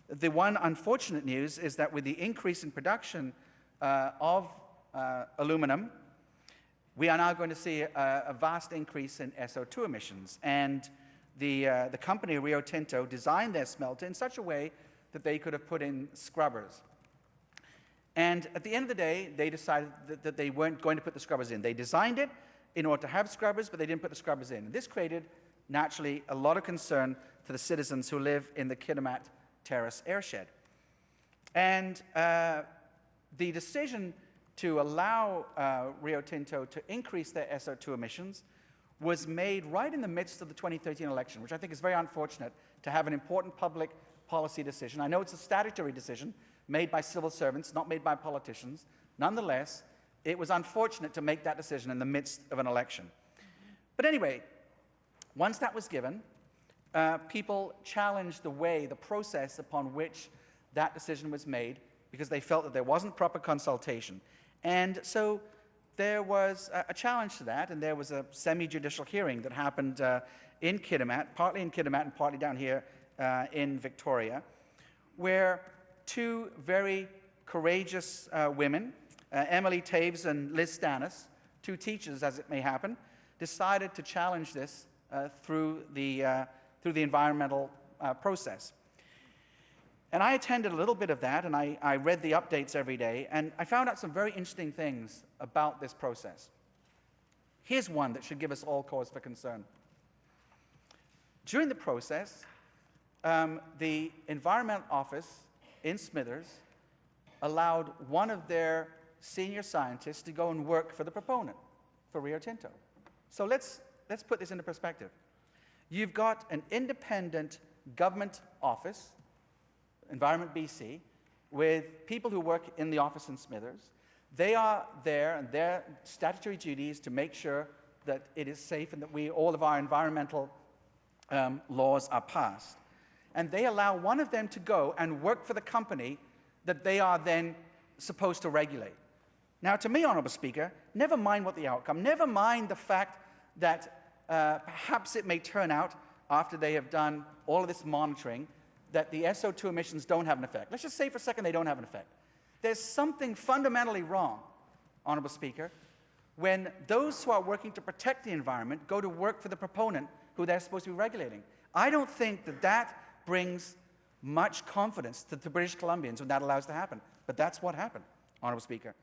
The one unfortunate news is that with the increase in production of aluminum, we are now going to see a vast increase in SO2 emissions. And the company Rio Tinto designed their smelter in such a way that they could have put in scrubbers. And at the end of the day, they decided that they weren't going to put the scrubbers in. They designed it in order to have scrubbers, but they didn't put the scrubbers in. And this created, naturally, a lot of concern to the citizens who live in the Kitimat Terrace airshed. And the decision to allow Rio Tinto to increase their SO2 emissions was made right in the midst of the 2013 election, which I think is very unfortunate to have an important public policy decision. I know it's a statutory decision made by civil servants, not made by politicians. Nonetheless, it was unfortunate to make that decision in the midst of an election. But anyway, once that was given, people challenged the process upon which that decision was made because they felt that there wasn't proper consultation. And so there was a challenge to that, and there was a semi-judicial hearing that happened in Kitimat, partly in Kitimat and partly down here in Victoria, where two very courageous women, Emily Taves and Liz Stannis, two teachers, as it may happen, decided to challenge this through the environmental process. And I attended a little bit of that, and I read the updates every day, and I found out some very interesting things about this process. Here's one that should give us all cause for concern. During the process, the Environment Office in Smithers allowed one of their senior scientists to go and work for the proponent, for Rio Tinto. So let's put this into perspective. You've got an independent government office, Environment BC, with people who work in the office in Smithers. They are there, and their statutory duty is to make sure that it is safe and that all of our environmental laws are passed. And they allow one of them to go and work for the company that they are then supposed to regulate. Now, to me, Honourable Speaker, never mind what the outcome, never mind the fact that perhaps it may turn out, after they have done all of this monitoring, that the SO2 emissions don't have an effect. Let's just say for a second they don't have an effect. There's something fundamentally wrong, Honourable Speaker, when those who are working to protect the environment go to work for the proponent who they're supposed to be regulating. I don't think that that brings much confidence to the British Columbians when that allows to happen. But that's what happened, Honourable Speaker.